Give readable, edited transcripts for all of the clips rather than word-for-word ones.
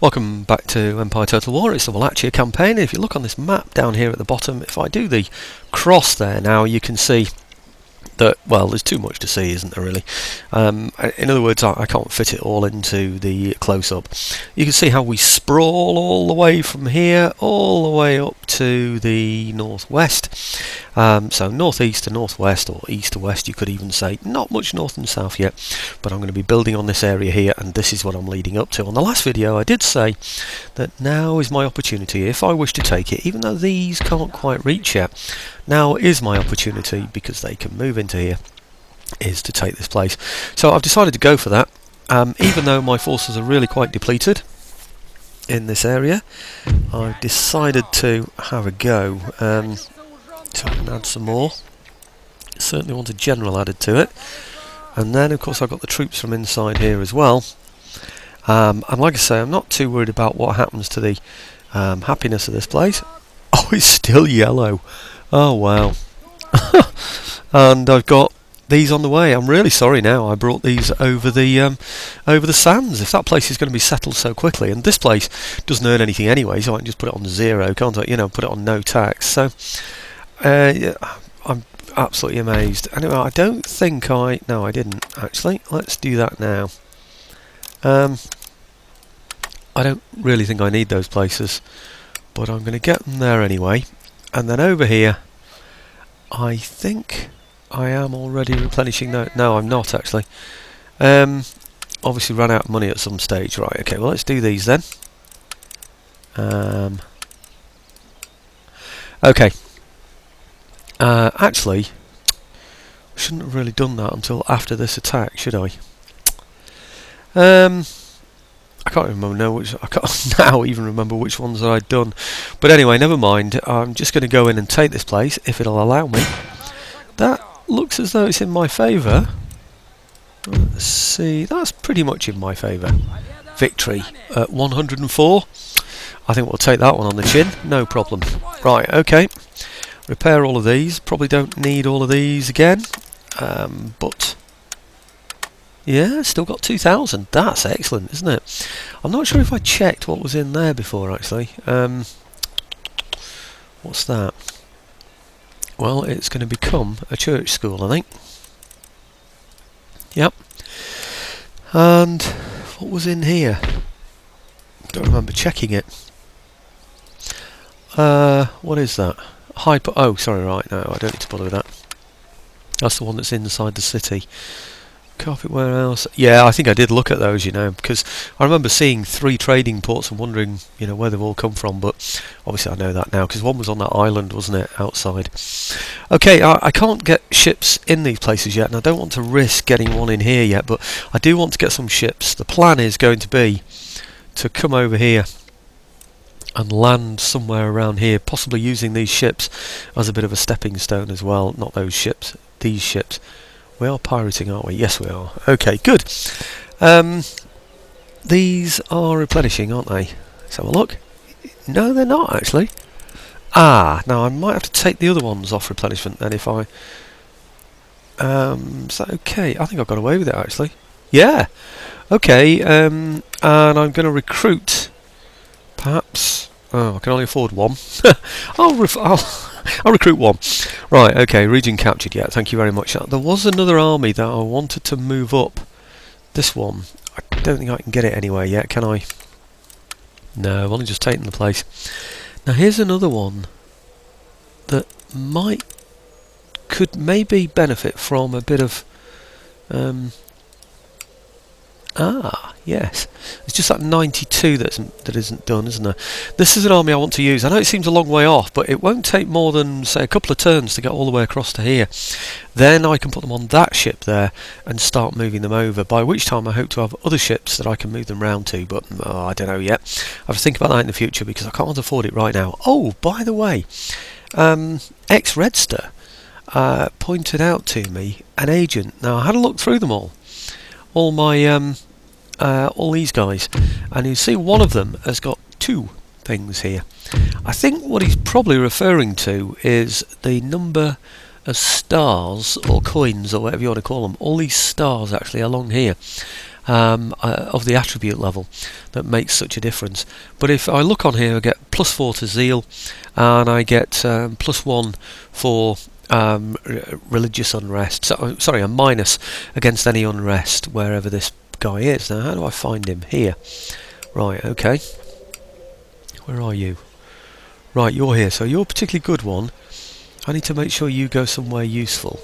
Welcome back to Empire Total War. It's the Wallachia campaign. If you look on this map down here at the bottom, if I do the cross there now, you can see that, well, there's too much to see, isn't there, really? In other words, I can't fit it all into the close-up. You can see how we sprawl all the way from here, all the way up to the northwest. So northeast to northwest, or east to west, you could even say. Not much north and south yet, but I'm going to be building on this area here, and this is what I'm leading up to. On the last video, I did say that now is my opportunity, if I wish to take it, even though these can't quite reach yet. Now is my opportunity, because they can move into here, is to take this place. So I've decided to go for that, even though my forces are really quite depleted in this area. I've decided to have a go, so I can add some more. Certainly want a general added to it, and then of course I've got the troops from inside here as well. And like I say, I'm not too worried about what happens to the happiness of this place. Oh, it's still yellow. Oh wow. And I've got these on the way. I'm really sorry now I brought these over the sands. If that place is going to be settled so quickly, and this place doesn't earn anything anyway, so I can just put it on 0, can't I? You know, put it on no tax. So yeah, I'm absolutely amazed. Anyway, I don't think no, I didn't actually. Let's do that now. I don't really think I need those places, but I'm going to get them there anyway. And then over here, I think I am already replenishing. No, I'm not actually. Obviously ran out of money at some stage. Right, okay, well let's do these then. Okay. Actually, shouldn't have really done that until after this attack, should I? I can't remember I can't now even remember which ones that I'd done. But anyway, never mind. I'm just going to go in and take this place, if it'll allow me. That looks as though it's in my favour. Let's see, that's pretty much in my favour. Victory at 104. I think we'll take that one on the chin, no problem. Right, okay. Repair all of these. Probably don't need all of these again. But yeah, still got 2,000. That's excellent, isn't it? I'm not sure if I checked what was in there before, actually. What's that? Well, it's going to become a church school, I think. Yep. And what was in here? Don't remember checking it. What is that? Oh, sorry, right, no, I don't need to bother with that. That's the one that's inside the city. Carpet warehouse. Yeah, I think I did look at those, you know, because I remember seeing 3 trading ports and wondering, you know, where they've all come from. But obviously I know that now, because one was on that island, wasn't it, outside. Okay, I can't get ships in these places yet, and I don't want to risk getting one in here yet, but I do want to get some ships. The plan is going to be to come over here and land somewhere around here, possibly using these ships as a bit of a stepping stone as well. Not those ships, these ships. We are pirating, aren't we? Yes, we are. Okay, good. These are replenishing, aren't they? Let's have a look. No, they're not, actually. Ah, now I might have to take the other ones off replenishment then if I... is that okay? I think I got away with it, actually. Yeah. Okay, and I'm going to recruit, perhaps... Oh, I can only afford one. I'll recruit one. Right, okay, region captured, yeah, thank you very much. There was another army that I wanted to move up. This one. I don't think I can get it anywhere yet, can I? No, I've only just taken the place. Now here's another one that could maybe benefit from a bit of... yes. It's just that 92 that isn't done, isn't there? This is an army I want to use. I know it seems a long way off, but it won't take more than, say, a couple of turns to get all the way across to here. Then I can put them on that ship there and start moving them over, by which time I hope to have other ships that I can move them round to, but I don't know yet. I have to think about that in the future, because I can't afford it right now. Oh, by the way, ex-Redster pointed out to me an agent. Now, I had a look through them all my all these guys, and you see one of them has got 2 things here. I think what he's probably referring to is the number of stars or coins or whatever you want to call them, all these stars actually along here. of the attribute level that makes such a difference. But if I look on here, I get +4 to zeal, and I get +1 for religious unrest. So, sorry, a minus against any unrest wherever this guy is. Now, how do I find him? Here. Right, okay. Where are you? Right, you're here. So you're a particularly good one. I need to make sure you go somewhere useful.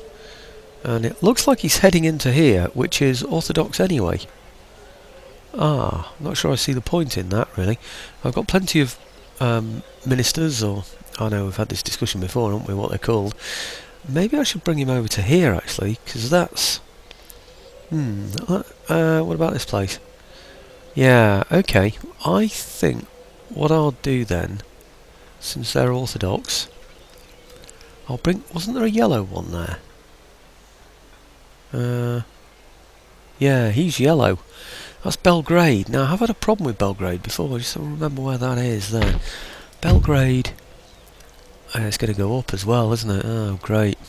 And it looks like he's heading into here, which is orthodox anyway. Ah, I'm not sure I see the point in that, really. I've got plenty of ministers, or I know we've had this discussion before, haven't we, what they're called. Maybe I should bring him over to here, actually, because that's... what about this place? Yeah, okay. I think what I'll do then, since they're orthodox, I'll bring... Wasn't there a yellow one there? Yeah, he's yellow. That's Belgrade. Now, I've had a problem with Belgrade before. I just don't remember where that is there. Belgrade. It's going to go up as well, isn't it? Oh, great.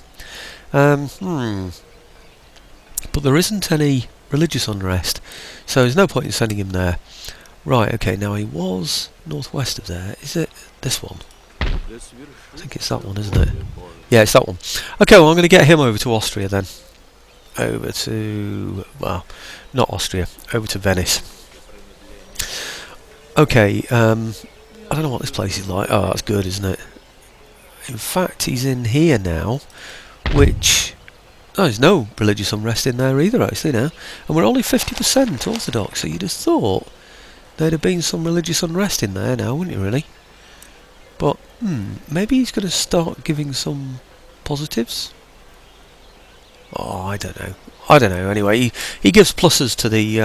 But there isn't any religious unrest, so there's no point in sending him there. Right, okay, now he was northwest of there. Is it this one? I think it's that one, isn't it? Yeah, it's that one. Okay, well, I'm going to get him over to Austria then. Over to... well, not Austria. Over to Venice. Okay, I don't know what this place is like. Oh, that's good, isn't it? In fact, he's in here now, which... oh, there's no religious unrest in there either, actually, now. And we're only 50% Orthodox, so you'd have thought there'd have been some religious unrest in there now, wouldn't you, really? But, maybe he's going to start giving some positives? Oh, I don't know. I don't know. Anyway, he gives pluses to the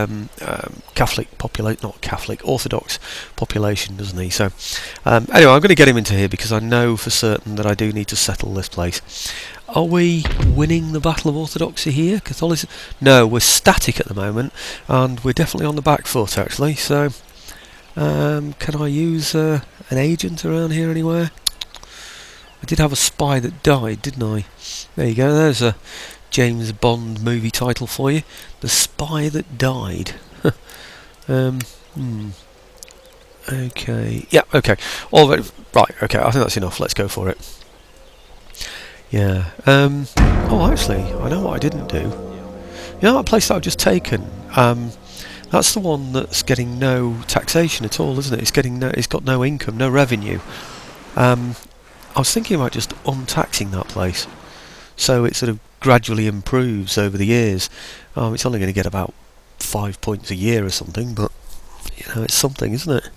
Catholic population, not Catholic, Orthodox population, doesn't he? So, anyway, I'm going to get him into here because I know for certain that I do need to settle this place. Are we winning the battle of orthodoxy here? Catholicism? No, we're static at the moment, and we're definitely on the back foot, actually. So, can I use an agent around here anywhere? I did have a spy that died, didn't I? There you go. There's a James Bond movie title for you. The Spy That Died. Okay. Yeah, okay. All right, okay, I think that's enough. Let's go for it. Yeah. Oh, actually, I know what I didn't do. You know that place that I've just taken? That's the one that's getting no taxation at all, isn't it? It's got no income, no revenue. I was thinking about just untaxing that place, so it sort of gradually improves over the years. It's only going to get about 5 points a year or something, but you know, it's something, isn't it?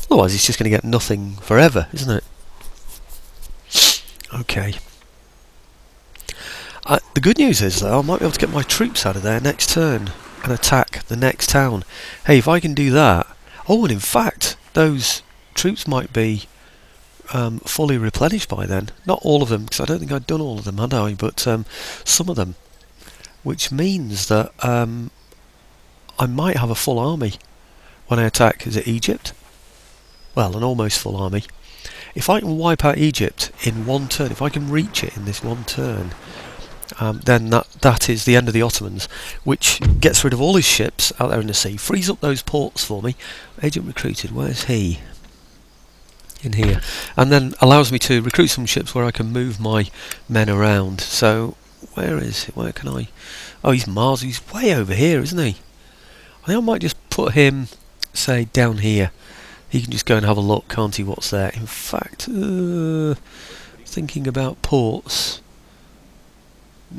Otherwise, it's just going to get nothing forever, isn't it? Okay. The good news is, though, I might be able to get my troops out of there next turn and attack the next town. Hey, if I can do that... oh, and in fact, those troops might be fully replenished by then. Not all of them, because I don't think I'd done all of them, had I? But some of them. Which means that I might have a full army when I attack, is it Egypt? Well, an almost full army. If I can wipe out Egypt in one turn, if I can reach it in this one turn, then that is the end of the Ottomans, which gets rid of all his ships out there in the sea, frees up those ports for me. Agent recruited, where's he? In here. And then allows me to recruit some ships where I can move my men around. So, where is he? Where can I... oh, he's Mars, he's way over here, isn't he? I think I might just put him, say, down here. He can just go and have a look, can't he, what's there? In fact, thinking about ports...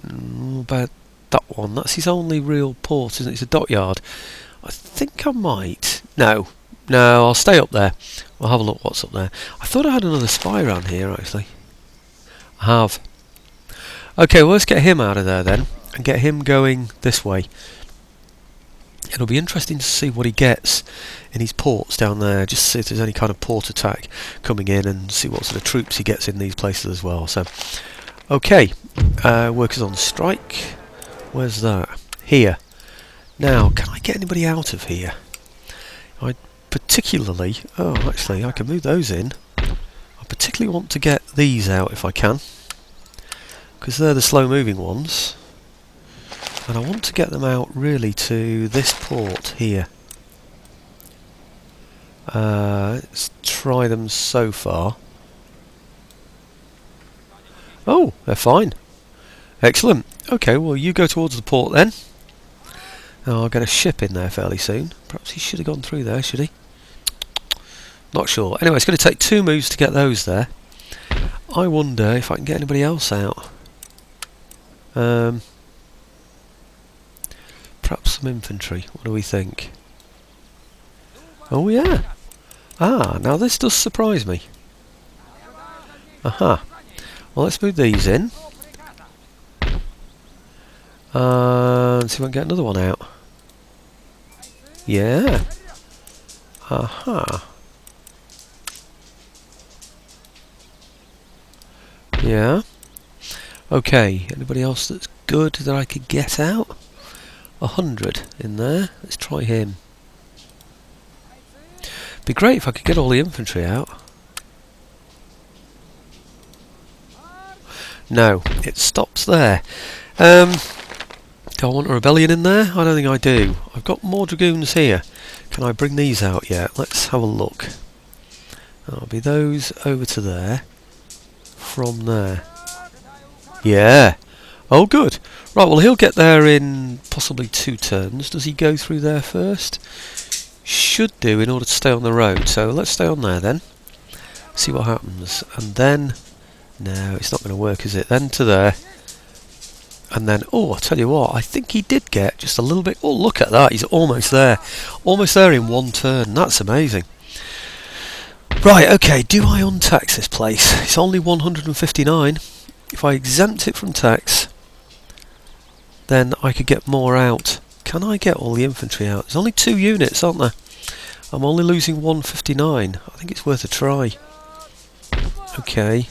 about that one. That's his only real port, isn't it? It's a dockyard. I think I might... no, I'll stay up there. I'll have a look what's up there. I thought I had another spy around here, actually. I have. Okay, well, let's get him out of there then, and get him going this way. It'll be interesting to see what he gets in his ports down there, just to see if there's any kind of port attack coming in, and see what sort of troops he gets in these places as well. So, okay, workers on strike. Where's that? Here. Now, can I get anybody out of here? I particularly... oh, actually, I can move those in. I particularly want to get these out if I can, because they're the slow-moving ones. And I want to get them out really to this port here. Let's try them so far. Oh, they're fine. Excellent. Okay, well you go towards the port then. I'll get a ship in there fairly soon. Perhaps he should have gone through there, should he? Not sure. Anyway, it's going to take 2 moves to get those there. I wonder if I can get anybody else out. Perhaps some infantry. What do we think? Oh yeah. Ah, now this does surprise me. Aha. Well, let's move these in. And see if I can get another one out. Yeah. Aha. Yeah. Okay, anybody else that's good that I could get out? 100 in there. Let's try him. Be great if I could get all the infantry out. No, it stops there. Do I want a rebellion in there? I don't think I do. I've got more dragoons here. Can I bring these out yet? Let's have a look. That'll be those over to there. From there. Yeah. Oh, good. Right, well, he'll get there in possibly 2 turns. Does he go through there first? Should do in order to stay on the road. So let's stay on there then. See what happens. And then... no, it's not going to work, is it? Then to there. And then, oh, I'll tell you what, I think he did get just a little bit... oh, look at that, he's almost there. Almost there in 1 turn, that's amazing. Right, okay, do I untax this place? It's only 159. If I exempt it from tax, then I could get more out. Can I get all the infantry out? There's only 2 units, aren't there? I'm only losing 159. I think it's worth a try. Okay.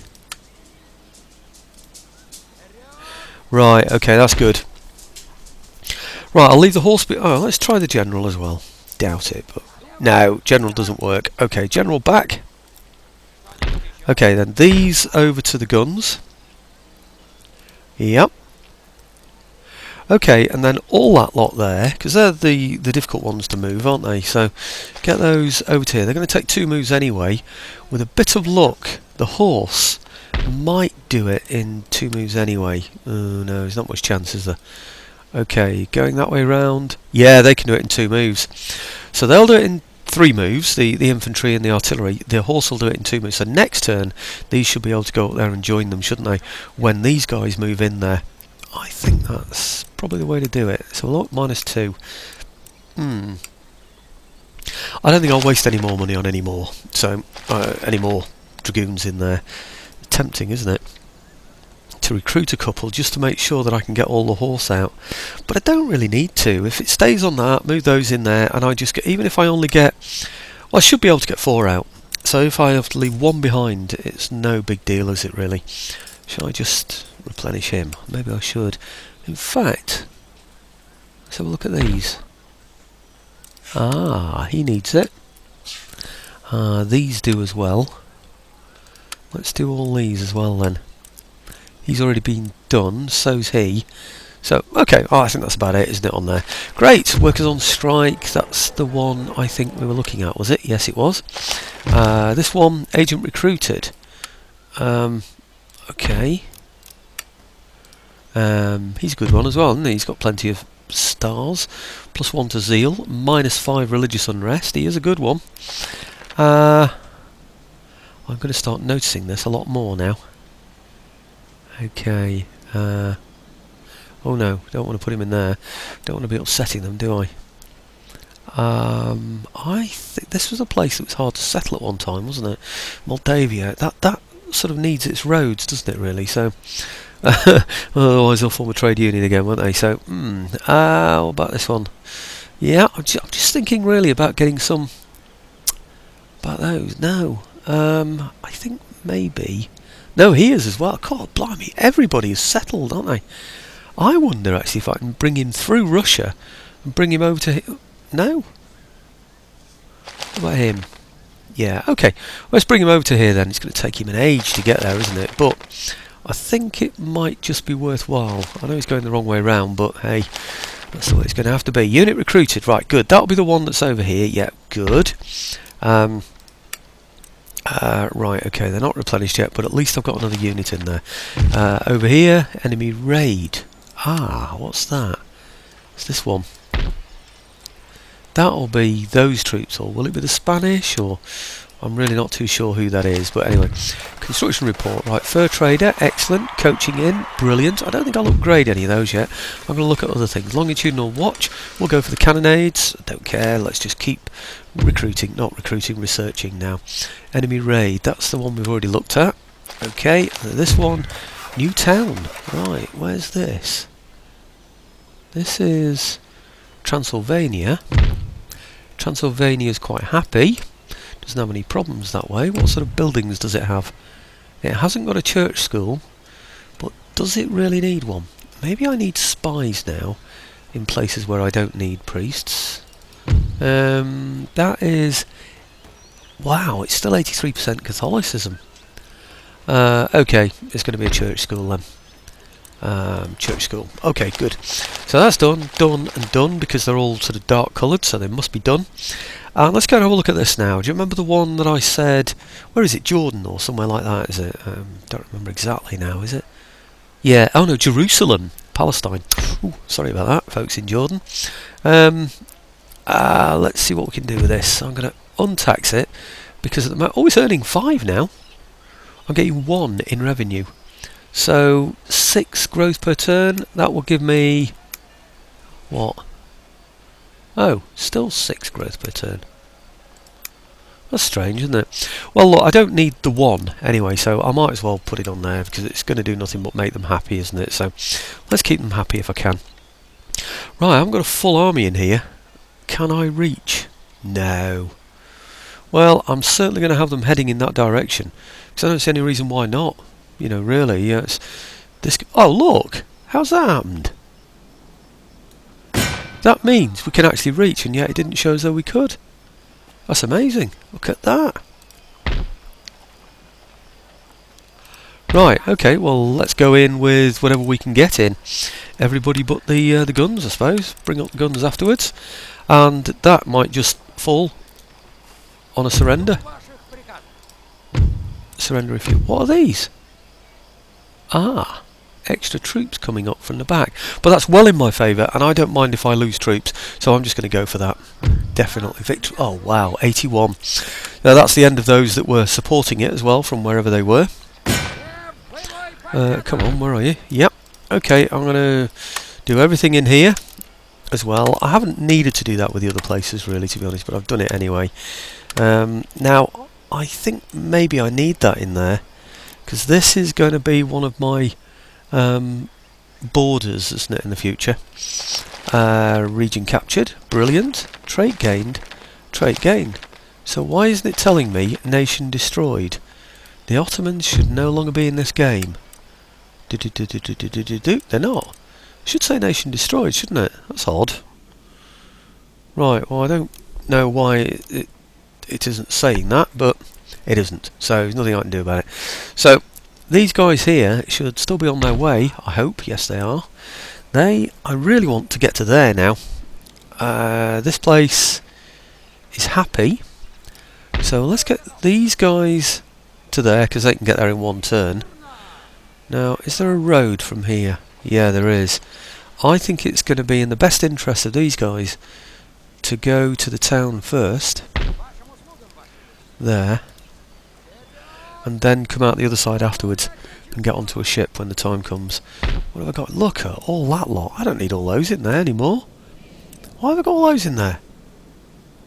Right, okay, that's good. Right, I'll leave the horse... oh, let's try the general as well. Doubt it, but... no, general doesn't work. Okay, general back. Okay, then these over to the guns. Yep. Okay, and then all that lot there, because they're the difficult ones to move, aren't they? So, get those over to here. They're going to take 2 moves anyway. With a bit of luck, the horse might do it in 2 moves anyway. Oh no, there's not much chance, is there? Okay, going that way round. Yeah, they can do it in 2 moves. So they'll do it in 3 moves, the infantry and the artillery. The horse will do it in 2 moves. So next turn, these should be able to go up there and join them, shouldn't they? When these guys move in there. I think that's probably the way to do it. So look, -2. I don't think I'll waste any more money on any more. So, any more dragoons in there. Tempting, isn't it? To recruit a couple just to make sure that I can get all the horse out. But I don't really need to. If it stays on that, move those in there, and I just get, even if I only get... well, I should be able to get 4 out. So if I have to leave 1 behind, it's no big deal, is it really? Shall I just replenish him? Maybe I should. In fact, let's have a look at these. Ah, he needs it. These do as well. Let's do all these as well then. He's already been done, so's he. So, okay, I think that's about it, isn't it, on there? Great, workers on strike, that's the one I think we were looking at, was it? Yes, it was. This one, agent recruited. Okay. He's a good one as well, isn't he? He's got plenty of stars. +1 to zeal, -5 religious unrest. He is a good one. I'm going to start noticing this a lot more now. Okay. Oh no, don't want to put him in there. Don't want to be upsetting them, do I? I think this was a place that was hard to settle at one time, wasn't it? Moldavia. That sort of needs its roads, doesn't it? Really. So, otherwise they'll form a trade union again, won't they? So, what about this one? Yeah, I'm just thinking really about getting some. About those. No. I think maybe. No, he is as well. God, blimey, everybody is settled, aren't they? I wonder actually if I can bring him through Russia and bring him over to... no? What about him? Yeah, okay. Let's bring him over to here then. It's going to take him an age to get there, isn't it? But I think it might just be worthwhile. I know he's going the wrong way round, but hey, that's the way it's going to have to be. Unit recruited, right, good. That'll be the one that's over here, yeah, good. Right, okay, they're not replenished yet, but at least I've got another unit in there. Over here, enemy raid. Ah, what's that? It's this one. That'll be those troops, or will it be the Spanish, or... I'm really not too sure who that is, but anyway. Construction report, right, fur trader, excellent, coaching in, brilliant. I don't think I'll upgrade any of those yet. I'm going to look at other things. Longitudinal watch, we'll go for the cannonades, don't care, let's just keep recruiting, not recruiting, researching now. Enemy raid, that's the one we've already looked at. Okay, this one, new town, right, where's this? This is Transylvania. Transylvania's quite happy. Doesn't have any problems that way. What sort of buildings does it have? It hasn't got a church school, but does it really need one? Maybe I need spies now in places where I don't need priests. That is... Wow, it's still 83% Catholicism. Okay, it's going to be a church school then. Church school. Okay, good. So that's done and done, because they're all sort of dark coloured, so they must be done. Let's go and have a look at this now. Do you remember the one that I said... Where is it? Jordan or somewhere like that, is it? Don't remember exactly now, is it? Yeah, oh no, Jerusalem. Palestine. Ooh, sorry about that, folks in Jordan. Let's see what we can do with this. I'm going to untax it, because at the moment... Oh, it's earning 5 now. I'm getting 1 in revenue. So, 6 growth per turn. That will give me... What? Oh, still 6 growth per turn. That's strange, isn't it? Well, look, I don't need the 1 anyway, so I might as well put it on there, because it's going to do nothing but make them happy, isn't it? So, let's keep them happy if I can. Right, I've got a full army in here. Can I reach? No. Well, I'm certainly going to have them heading in that direction, because I don't see any reason why not. You know, really, yeah, it's this... Oh, look! How's that happened? That means we can actually reach, and yet it didn't show as though we could. That's amazing. Look at that. Right, okay, well, let's go in with whatever we can get in. Everybody but the guns, I suppose. Bring up the guns afterwards. And that might just fall on a surrender. Surrender if you... What are these? Ah, extra troops coming up from the back. But that's well in my favour, and I don't mind if I lose troops, so I'm just going to go for that. Definitely victory. Oh wow, 81. Now that's the end of those that were supporting it as well, from wherever they were. Come on, where are you? Yep. Okay, I'm going to do everything in here as well. I haven't needed to do that with the other places really, to be honest, but I've done it anyway. Now, I think maybe I need that in there, because this is going to be one of my borders, isn't it, in the future. Region captured, brilliant. Trade gained, trade gained. So why isn't it telling me nation destroyed? The Ottomans should no longer be in this game. They're not. It should say nation destroyed, shouldn't it? That's odd. Right, well I don't know why it isn't saying that, but it isn't. So there's nothing I can do about it. So these guys here should still be on their way, I hope. Yes, they are. I really want to get to there now. This place is happy. So let's get these guys to there, because they can get there in 1 turn. Now, is there a road from here? Yeah, there is. I think it's going to be in the best interest of these guys to go to the town first. There. And then come out the other side afterwards and get onto a ship when the time comes. What have I got? Look at all that lot. I don't need all those in there anymore. Why have I got all those in there?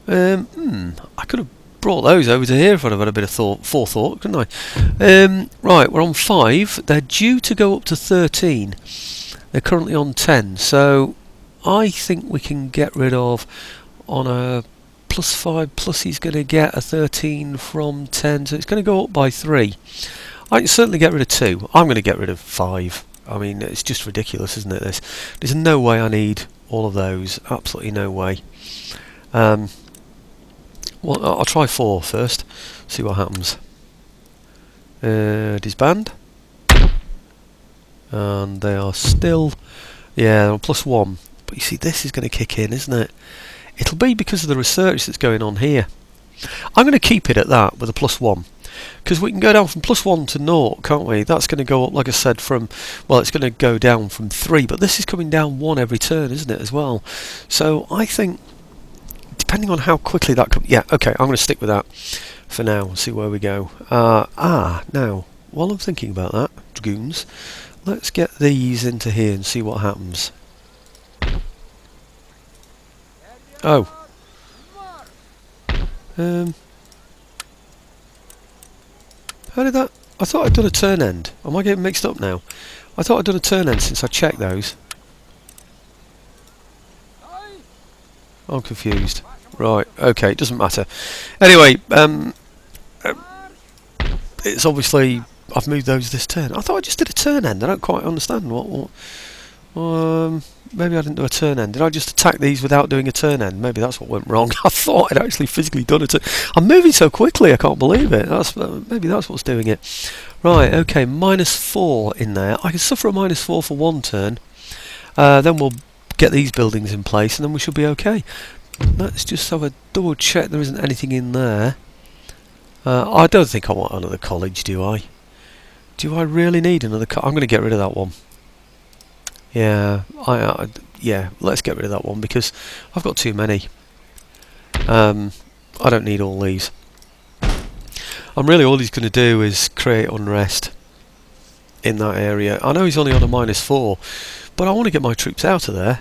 I could have brought those over to here if I'd have had a bit of forethought, couldn't I? Right, we're on 5. They're due to go up to 13. They're currently on 10, so I think we can get rid of, on a +5 plus, he's going to get a 13 from 10, so it's going to go up by 3. I can certainly get rid of 2. I'm going to get rid of 5. I mean, it's just ridiculous, isn't it, this? There's no way I need all of those. Absolutely no way. Well, I'll try 4 first, see what happens. Disband. and they are still, yeah, they're on +1. But you see, this is going to kick in, isn't it? It'll be because of the research that's going on here. I'm going to keep it at that with a +1, because we can go down from +1 to 0, can't we? That's going to go up, like I said, from, well, it's going to go down from 3, but this is coming down 1 every turn, isn't it, as well? So I think, depending on how quickly that comes, yeah, okay, I'm going to stick with that for now and see where we go. Now, while I'm thinking about that, dragoons, let's get these into here and see what happens. Oh. How did that... I thought I'd done a turn end. Am I getting mixed up now? I thought I'd done a turn end since I checked those. I'm confused. Right, okay, it doesn't matter. Anyway, it's obviously... I've moved those this turn. I thought I just did a turn end. I don't quite understand what maybe I didn't do a turn end. Did I just attack these without doing a turn end? Maybe that's what went wrong. I thought I'd actually physically done it. I'm moving so quickly, I can't believe it. Maybe that's what's doing it. Right, okay, -4 in there. I can suffer a -4 for 1 turn. Then we'll get these buildings in place and then we should be okay. Let's just have a double check there isn't anything in there. I don't think I want another college, do I? Do I really need another college? I'm going to get rid of that one. Yeah, yeah, let's get rid of that one because I've got too many. I don't need all these. Really all he's going to do is create unrest in that area. I know he's only on a -4, but I want to get my troops out of there.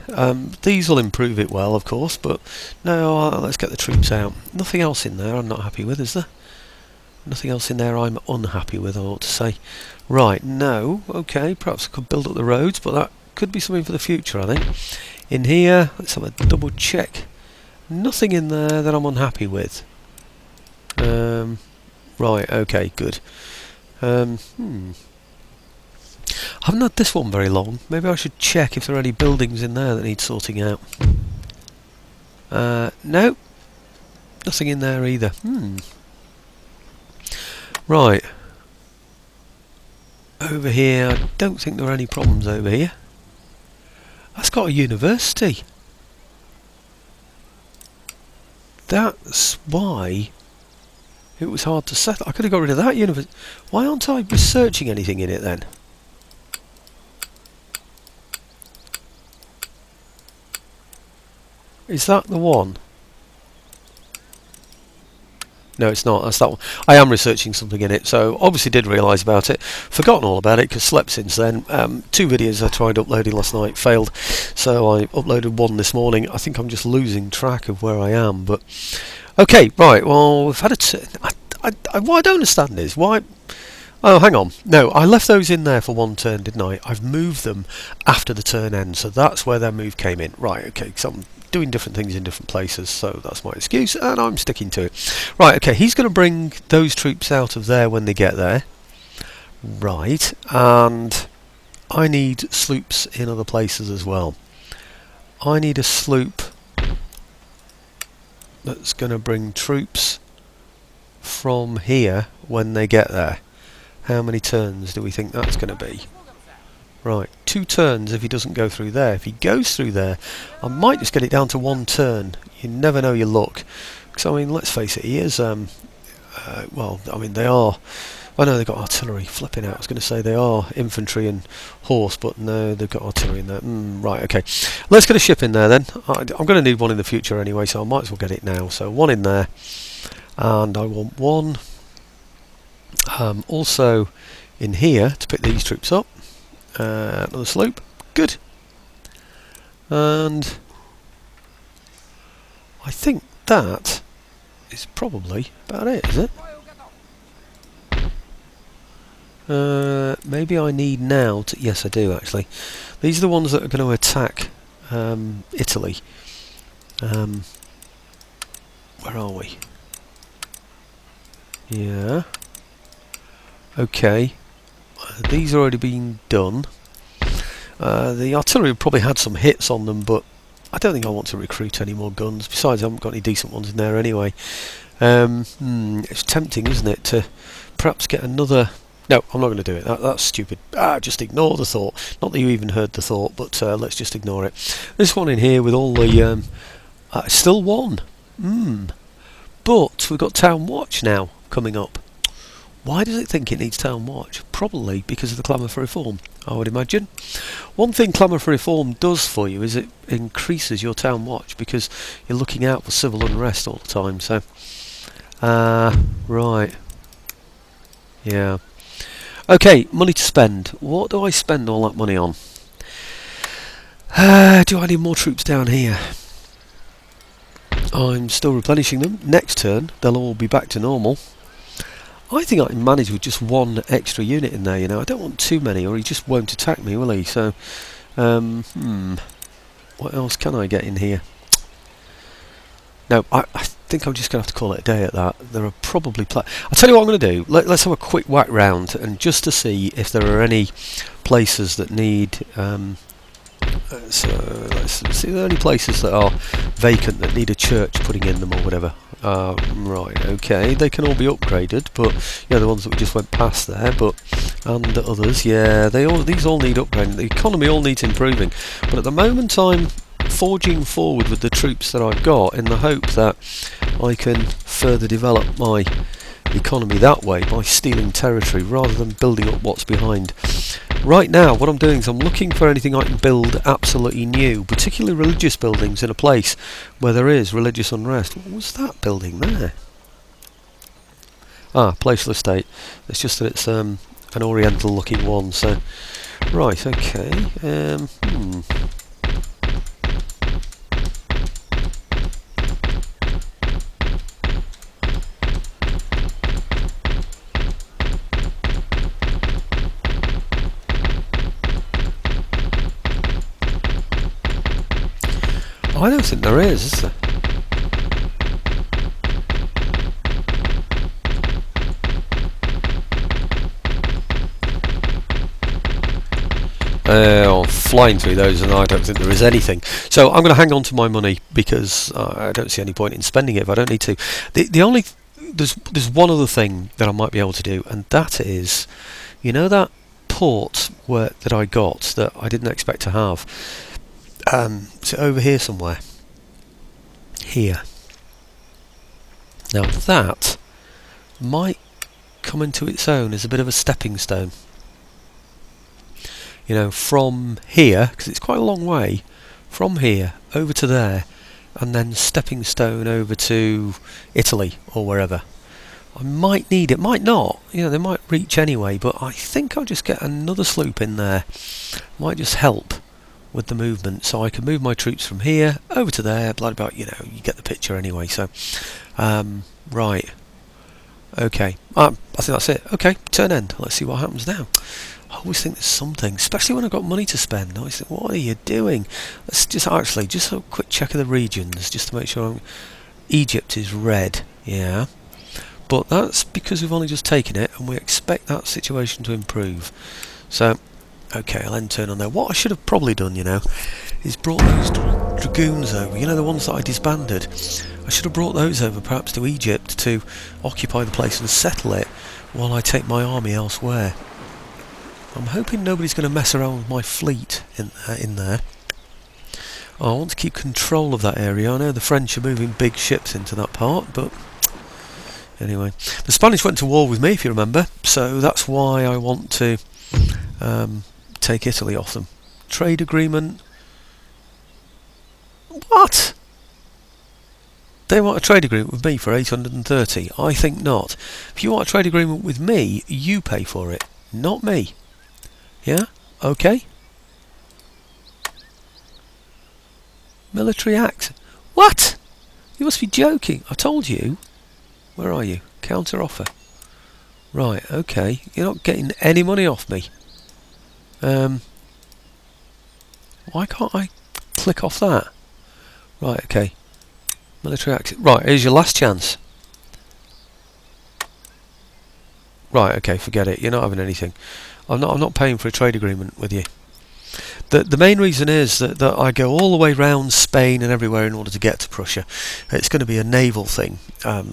These will improve it well, of course, but no, let's get the troops out. Nothing else in there I'm not happy with, is there? Nothing else in there I'm unhappy with, I ought to say. Right, no, okay, perhaps I could build up the roads, but that could be something for the future, I think. In here, let's have a double check. Nothing in there that I'm unhappy with. Right, okay, good. I haven't had this one very long. Maybe I should check if there are any buildings in there that need sorting out. No, nothing in there either. Right. Over here, I don't think there are any problems over here. That's got a university. That's why it was hard to settle. I could have got rid of that university. Why aren't I researching anything in it then? Is that the one? No, it's not. That's that one. I am researching something in it, so obviously did realise about it. Forgotten all about it because slept since then. 2 videos I tried uploading last night failed, so I uploaded one this morning. I think I'm just losing track of where I am. But okay, right. Well, we've had a what I don't understand is why. Oh, hang on. No, I left those in there for 1 turn, didn't I? I've moved them after the turn end, so that's where their move came in. Right. Okay. Because I'm doing different things in different places, so that's my excuse, and I'm sticking to it. Right, okay, he's going to bring those troops out of there when they get there. Right, and I need sloops in other places as well. I need a sloop that's going to bring troops from here when they get there. How many turns do we think that's going to be? Right, 2 turns if he doesn't go through there. If he goes through there, I might just get it down to 1 turn. You never know your luck. Because, I mean, let's face it, he is, well, I mean, they are... I know they've got artillery. Flipping out, I was going to say they are infantry and horse, but no, they've got artillery in there. Right, okay. Let's get a ship in there then. I'm going to need one in the future anyway, so I might as well get it now. So 1 in there. And I want 1 also in here to pick these troops up. Another slope, good. And I think that is probably about it, is it? Maybe I need now to... Yes, I do actually. These are the ones that are going to attack Italy. Where are we? Yeah. Okay. These are already being done. The artillery probably had some hits on them, but I don't think I want to recruit any more guns. Besides, I haven't got any decent ones in there anyway. It's tempting, isn't it, to perhaps get another No, I'm not going to do it. That's stupid. Just ignore the thought. Not that you even heard the thought, but let's just ignore it. This one in here with all the... still one. But we've got Town Watch now coming up. Why does it think it needs Town Watch? Probably because of the clamour for reform, I would imagine. One thing clamour for reform does for you is it increases your Town Watch because you're looking out for civil unrest all the time. So, right. Yeah. Okay, money to spend. What do I spend all that money on? Do I need more troops down here? I'm still replenishing them. Next turn, they'll all be back to normal. I think I can manage with just one extra unit in there, you know. I don't want too many or he just won't attack me, will he? So, what else can I get in here? No, I think I'm just going to have to call it a day at that. There are probably... I'll tell you what I'm going to do. Let's have a quick whack round and just to see if there are any places that need... so let's see, are there any places that are vacant that need a church putting in them or whatever? Right, okay, they can all be upgraded, but yeah, the ones that we just went past there, and the others, yeah, these all need upgrading. The economy all needs improving, but at the moment I'm forging forward with the troops that I've got in the hope that I can further develop my economy that way by stealing territory rather than building up what's behind. Right now what I'm doing is I'm looking for anything I can build absolutely new, particularly religious buildings in a place where there is religious unrest. What was that building there? Palatial estate. It's just that it's an oriental looking one, so right, okay. I don't think there is there? Flying through those, and I don't think there is anything. So I'm going to hang on to my money because I don't see any point in spending it if I don't need to. There's one other thing that I might be able to do, and that is, you know, that port that I got that I didn't expect to have. Is it over here somewhere? Here. Now that might come into its own as a bit of a stepping stone. You know, from here, because it's quite a long way, from here over to there, and then stepping stone over to Italy or wherever. I might need it, might not. You know, they might reach anyway, but I think I'll just get another sloop in there. Might just help with the movement, so I can move my troops from here over to there. Blood about, you know, you get the picture anyway. So, right, okay. I think that's it. Okay, turn end. Let's see what happens now. I always think there's something, especially when I've got money to spend. I always think, what are you doing? Let's just a quick check of the regions, just to make sure. Egypt is red, yeah, but that's because we've only just taken it, and we expect that situation to improve. So. Okay, I'll end turn on there. What I should have probably done, you know, is brought those dragoons over, you know, the ones that I disbanded. I should have brought those over perhaps to Egypt to occupy the place and settle it while I take my army elsewhere. I'm hoping nobody's going to mess around with my fleet in there. I want to keep control of that area. I know the French are moving big ships into that part, but anyway. The Spanish went to war with me, if you remember, so that's why I want to take Italy off them. Trade agreement. What? They want a trade agreement with me for 830. I think not. If you want a trade agreement with me, you pay for it, not me. Yeah? Okay? Military act. What? You must be joking. I told you. Where are you? Counter offer. Right, okay. You're not getting any money off me. Why can't I click off that? Right, okay. Military act. Right, here's your last chance. Right, okay, forget it. You're not having anything. I'm not paying for a trade agreement with you. The main reason is that I go all the way round Spain and everywhere in order to get to Prussia. It's going to be a naval thing,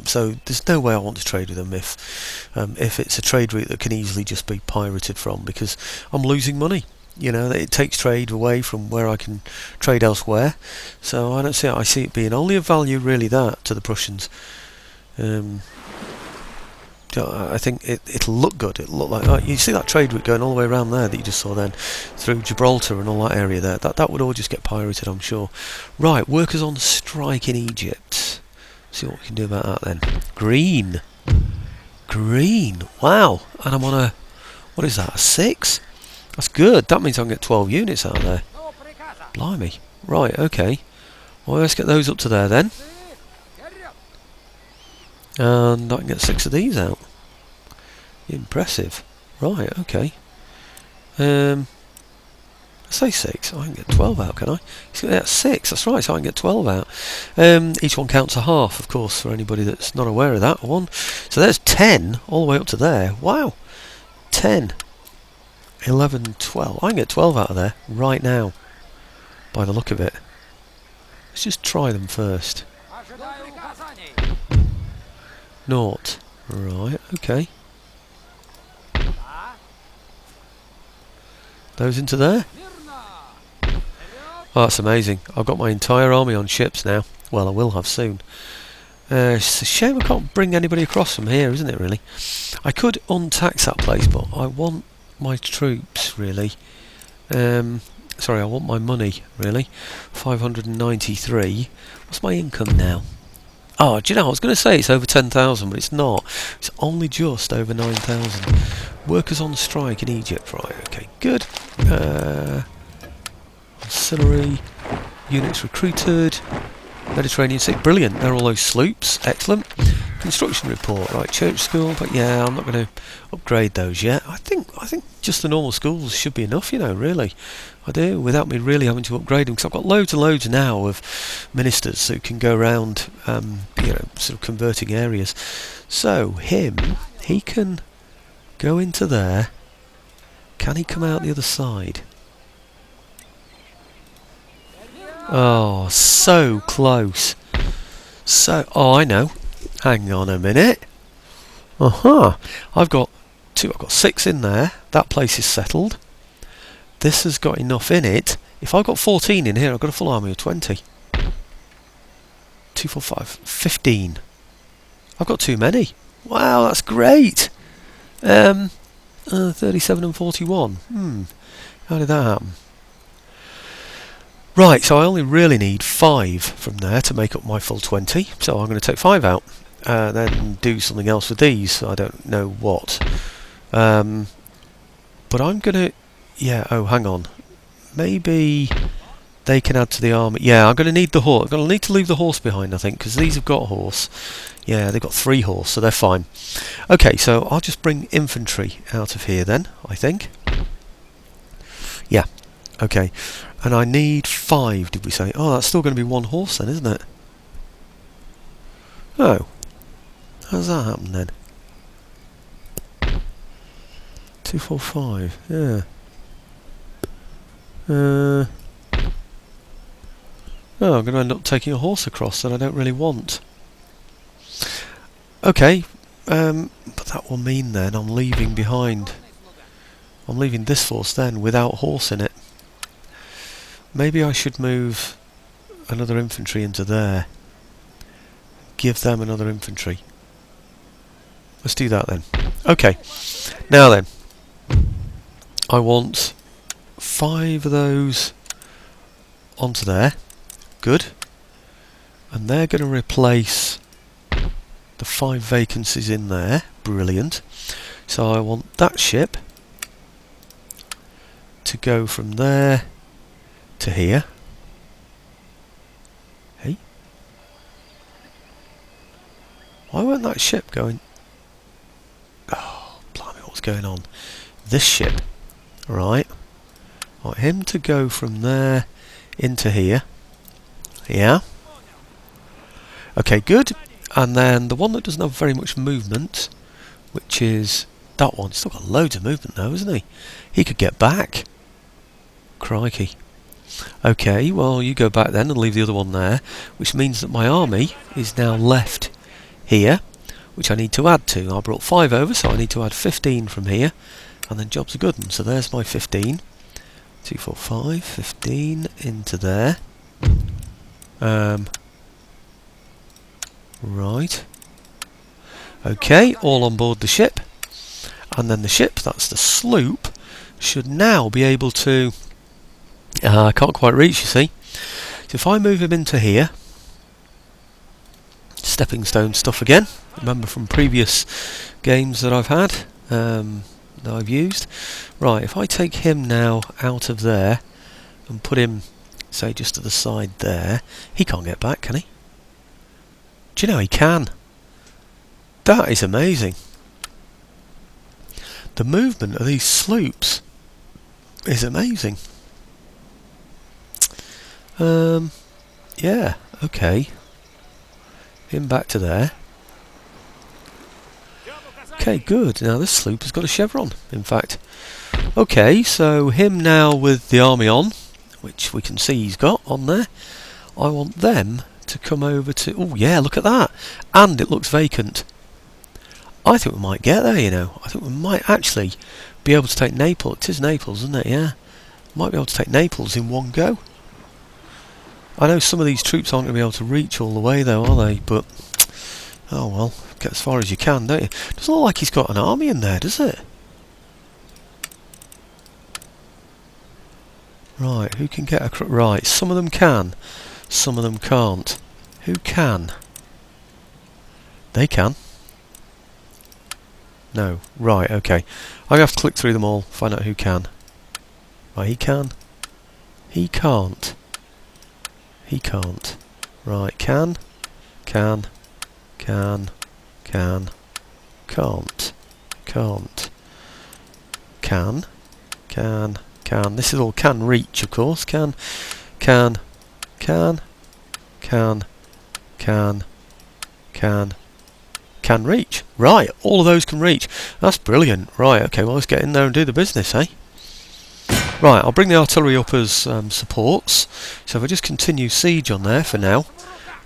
so there's no way I want to trade with them if it's a trade route that can easily just be pirated from, because I'm losing money. You know, it takes trade away from where I can trade elsewhere. So I don't see it. I see it being only of value really that to the Prussians. I think it'll look good. It'll look like you see that trade route going all the way around there that you just saw then, through Gibraltar and all that area there. That would all just get pirated, I'm sure. Right, workers on strike in Egypt. See what we can do about that then. Green. Wow. And I'm on a, what is that? A 6? That's good. That means I can get 12 units out of there. Blimey. Right. Okay. Well, let's get those up to there then. And I can get 6 of these out. Impressive. Right, okay. Let's say 6. I can get 12 out, can I? Yeah, 6, that's right, so I can get 12 out. Each one counts a half, of course, for anybody that's not aware of that one. So there's 10, all the way up to there. Wow. 10, 11, 12. I can get 12 out of there right now, by the look of it. Let's just try them first. Naught. Right, okay. Those into there. Oh, that's amazing. I've got my entire army on ships now. Well, I will have soon. It's a shame I can't bring anybody across from here, isn't it, really? I could untax that place, but I want my troops, really. Sorry, I want my money, really. 593. What's my income now? Oh, do you know, I was going to say it's over 10,000, but it's not. It's only just over 9,000. Workers on strike in Egypt. Right, okay, good. Auxiliary. Units recruited. Mediterranean Sea. Brilliant. They're all those sloops. Excellent. Construction report. Right, church school. But yeah, I'm not going to upgrade those yet. I think just the normal schools should be enough, you know, really. I do, without me really having to upgrade them, because I've got loads and loads now of ministers who can go around, you know, sort of converting areas. So he can go into there. Can he come out the other side? Oh, so close. Oh, I know. Hang on a minute. I've got 6 in there. That place is settled. This has got enough in it. If I've got 14 in here, I've got a full army of 20. 2, 4, 5, 15. I've got too many. Wow, that's great. 37 and 41. How did that happen? Right, so I only really need 5 from there to make up my full 20. So I'm going to take 5 out. Then do something else with these. I don't know what. But I'm going to... Yeah, oh, hang on. Maybe they can add to the army. Yeah, I'm going to need the horse. I'm going to need to leave the horse behind, I think, because these have got a horse. Yeah, they've got 3 horse, so they're fine. Okay, so I'll just bring infantry out of here then, I think. Yeah, okay. And I need 5, did we say? Oh, that's still going to be 1 horse then, isn't it? Oh. How's that happen then? 2, 4, 5, yeah. Oh, I'm going to end up taking a horse across that I don't really want. Okay, but that will mean then I'm leaving behind. I'm leaving this force then without horse in it. Maybe I should move another infantry into there. Give them another infantry. Let's do that then. Okay, now then. I want 5 of those onto there. Good. And they're going to replace the 5 vacancies in there. Brilliant. So I want that ship to go from there to here. Hey? Why weren't that ship going... Oh, blimey, what's going on? This ship. Right. I want him to go from there into here. Yeah. Okay, good. And then the one that doesn't have very much movement, which is that one. He's still got loads of movement though, isn't he? He could get back. Crikey. Okay, well, you go back then and leave the other one there, which means that my army is now left here, which I need to add to. I brought 5 over, so I need to add 15 from here, and then job's a good one. So there's my 15. 2, 4, 5, 15 into there. Right. Okay, all on board the ship. And then the ship, that's the sloop, should now be able to... I can't quite reach, you see. So if I move him into here, stepping stone stuff again. Remember from previous games that I've had, that I've used. Right, if I take him now out of there and put him, say, just to the side there, he can't get back, can he? Do you know he can? That is amazing. The movement of these sloops is amazing. Yeah, okay. Him back to there. Okay, good. Now this sloop has got a chevron, in fact. Okay, so him now with the army on, which we can see he's got on there. I want them to come over to... Oh yeah, look at that! And it looks vacant. I think we might get there, you know. I think we might actually be able to take Naples. It is Naples, isn't it? Yeah. Might be able to take Naples in one go. I know some of these troops aren't going to be able to reach all the way though, are they? But, oh well, get as far as you can, don't you? Doesn't look like he's got an army in there, does it? Right, who can get across? Right, some of them can, some of them can't. Who can? They can. No, right, okay. I'm going to have to click through them all, find out who can. Right, he can. He can't. He can't. Right, can, can't, can't, can, This is all can reach, of course. Can reach. Right, all of those can reach. That's brilliant. Right, okay, well let's get in there and do the business, eh? Right, I'll bring the artillery up as supports. So if I just continue siege on there for now,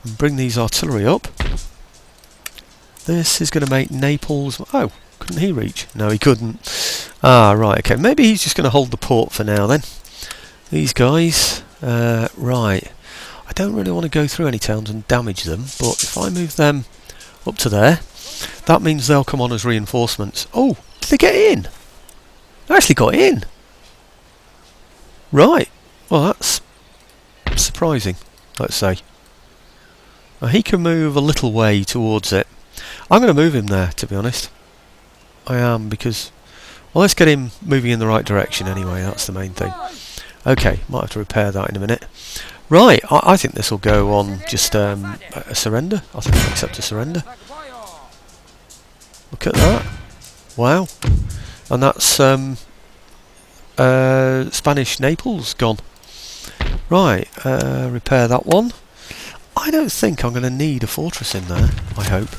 and bring these artillery up, this is going to make Naples... Oh, couldn't he reach? No, he couldn't. Ah, right, okay. Maybe he's just going to hold the port for now then. These guys, right. I don't really want to go through any towns and damage them, but if I move them up to there, that means they'll come on as reinforcements. Oh, did they get in? They actually got in. Right, well that's surprising, let's say. Now he can move a little way towards it. I'm going to move him there, to be honest. I am, because... Well, let's get him moving in the right direction anyway, that's the main thing. Okay, might have to repair that in a minute. Right, I think this will go on just a surrender. I think I'll accept a surrender. Look at that. Wow. And that's... Spanish Naples gone. Right, repair that one. I don't think I'm going to need a fortress in there, I hope.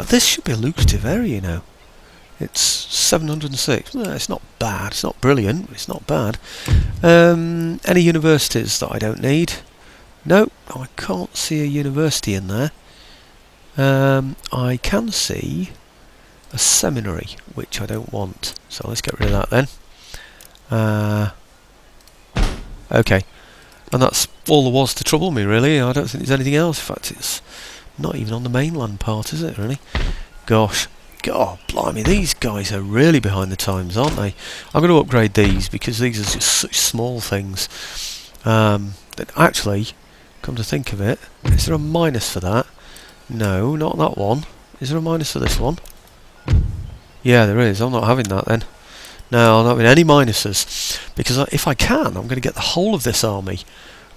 This should be a lucrative area, you know. It's 706. No, it's not bad. It's not brilliant, but it's not bad. Any universities that I don't need? No, I can't see a university in there. I can see a seminary, which I don't want. So let's get rid of that then. Okay, and that's all there was to trouble me, really. I don't think there's anything else. In fact, it's not even on the mainland part, is it, really? Gosh. God, blimey, these guys are really behind the times, aren't they? I'm going to upgrade these, because these are just such small things. That actually, come to think of it, is there a minus for that? No, not that one. Is there a minus for this one? Yeah, there is. I'm not having that then. No, I'm not having any minuses, because if I can, I'm going to get the whole of this army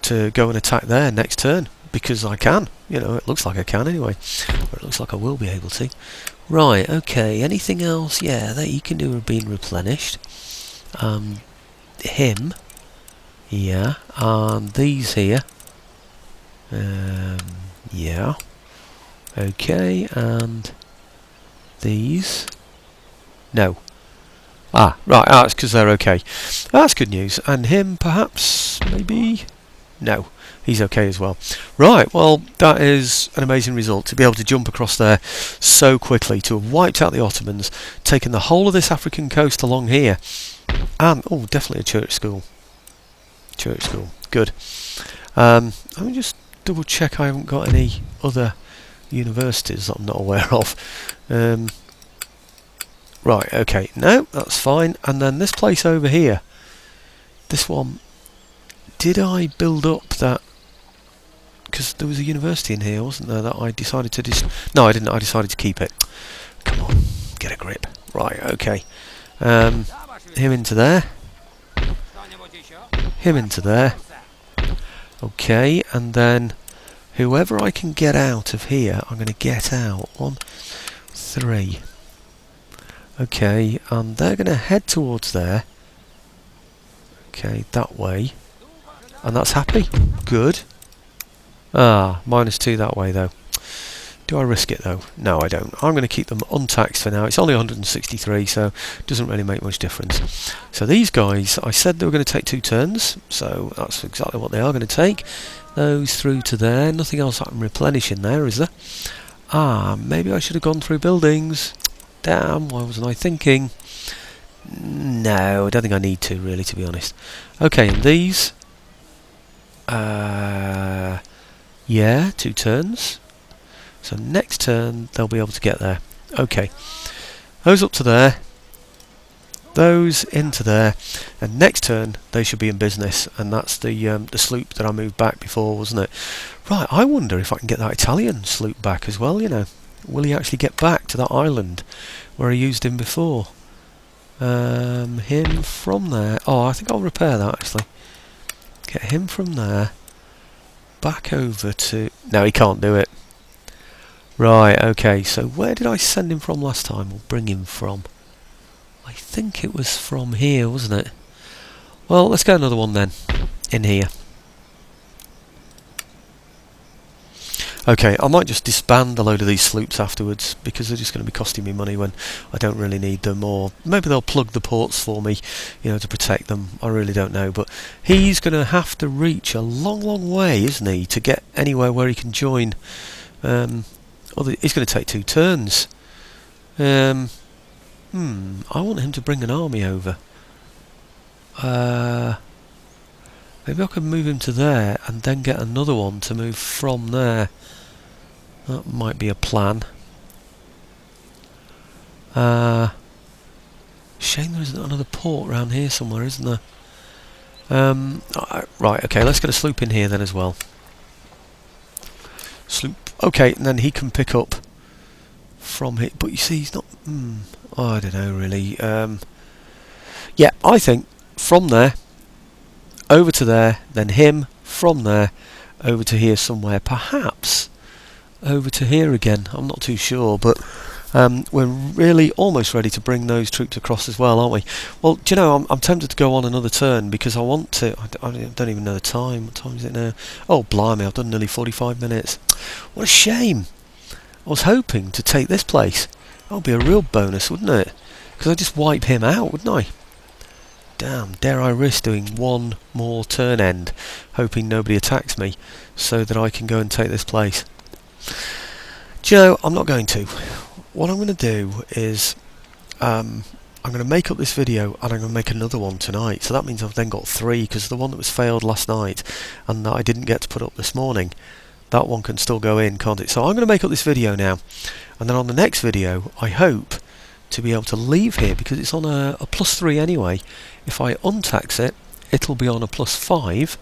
to go and attack there next turn, because I can. You know, it looks like I can anyway, or it looks like I will be able to. Right, okay, anything else? Yeah, that you can do being replenished. Him, yeah, and these here. Yeah, okay, and these. No. Ah, right, it's because they're okay. That's good news. And him, perhaps, maybe? No, he's okay as well. Right, well, that is an amazing result, to be able to jump across there so quickly, to have wiped out the Ottomans, taken the whole of this African coast along here, and, oh, definitely a church school. Church school, good. Let me just double check I haven't got any other universities that I'm not aware of. Right, okay, no, that's fine. And then this place over here, this one, did I build up that? Because there was a university in here, wasn't there, that I decided to no, I didn't, I decided to keep it. Come on, get a grip. Right, okay. Him into there. Him into there. Okay, and then whoever I can get out of here, I'm going to get out. 1, 3. Okay, and they're going to head towards there. Okay, that way. And that's happy. Good. Ah, -2 that way though. Do I risk it though? No, I don't. I'm going to keep them untaxed for now. It's only 163, so it doesn't really make much difference. So these guys, I said they were going to take 2 turns, so that's exactly what they are going to take. Those through to there. Nothing else I can replenish in there, is there? Ah, maybe I should have gone through buildings. Damn, why wasn't I thinking? No, I don't think I need to, really, to be honest. Okay, and these... yeah, 2 turns. So next turn, they'll be able to get there. Okay. Those up to there. Those into there. And next turn, they should be in business. And that's the sloop that I moved back before, wasn't it? Right, I wonder if I can get that Italian sloop back as well, you know. Will he actually get back to that island where I used him before? Him from there. Oh, I think I'll repair that actually. Get him from there. Back over to... No, he can't do it. Right, okay, so where did I send him from last time, or bring him from? I think it was from here, wasn't it? Well, let's get another one then, in here. Okay, I might just disband a load of these sloops afterwards, because they're just going to be costing me money when I don't really need them, or maybe they'll plug the ports for me, you know, to protect them. I really don't know, but he's going to have to reach a long, long way, isn't he, to get anywhere where he can join. He's going to take 2 turns. I want him to bring an army over. Maybe I can move him to there and then get another one to move from there. That might be a plan. Shame there isn't another port around here somewhere, isn't there? Right, okay, let's get a sloop in here then as well. Sloop. Okay, and then he can pick up from here. But you see, he's not... oh, I don't know, really. Yeah, I think from there, over to there, then him, from there, over to here somewhere. Perhaps over to here again. I'm not too sure, but we're really almost ready to bring those troops across as well, aren't we? Well, do you know, I'm tempted to go on another turn because I want to... I don't even know the time. What time is it now? Oh, blimey, I've done nearly 45 minutes. What a shame. I was hoping to take this place. That would be a real bonus, wouldn't it? Because I'd just wipe him out, wouldn't I? Damn, dare I risk doing one more turn end, hoping nobody attacks me, so that I can go and take this place. Do you know, I'm not going to. What I'm going to do is, I'm going to make up this video and I'm going to make another one tonight. So that means I've then got 3, because the one that was failed last night and that I didn't get to put up this morning, that one can still go in, can't it? So I'm going to make up this video now, and then on the next video I hope to be able to leave here, because it's on a +3 anyway. If I untax it, it'll be on a +5,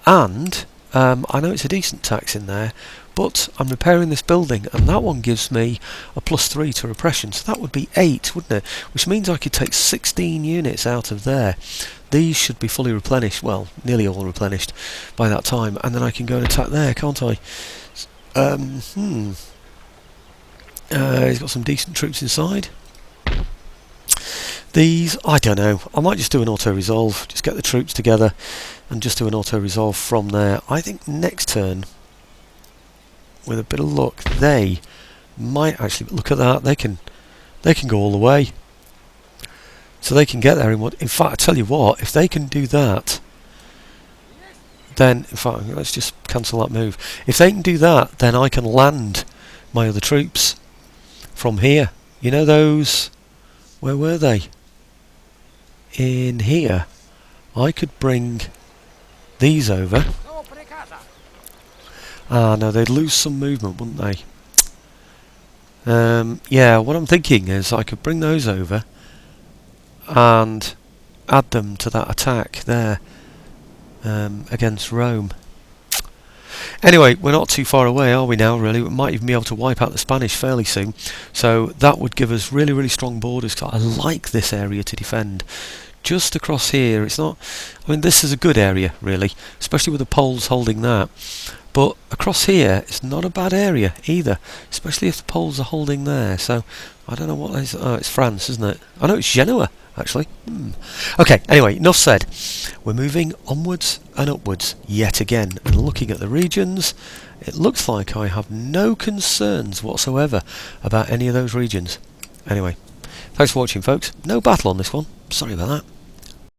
and I know it's a decent tax in there, but I'm repairing this building, and that one gives me a +3 to repression, so that would be 8, wouldn't it? Which means I could take 16 units out of there. These should be fully replenished, well, nearly all replenished by that time, and then I can go and attack there, can't I? He's got some decent troops inside. These, I don't know, I might just do an auto-resolve, just get the troops together and just do an auto-resolve from there. I think next turn, with a bit of luck, they might actually, look at that, they can go all the way. So they can get there in one. In fact, I tell you what, if they can do that, then, in fact, let's just cancel that move. If they can do that, then I can land my other troops from here. You know those, where were they? In here. I could bring these over. Ah, no, they'd lose some movement, wouldn't they? Yeah, what I'm thinking is I could bring those over and add them to that attack there against Rome. Anyway, we're not too far away, are we now, really? We might even be able to wipe out the Spanish fairly soon. So that would give us really, really strong borders. I like this area to defend. Just across here, it's not... I mean, this is a good area, really, especially with the Poles holding that. But across here, it's not a bad area either, especially if the Poles are holding there. So, I don't know what that is. Oh, it's France, isn't it? I know it's Genoa, actually. Okay, anyway, enough said. We're moving onwards and upwards yet again. And looking at the regions, it looks like I have no concerns whatsoever about any of those regions. Anyway, thanks for watching, folks. No battle on this one. Sorry about that.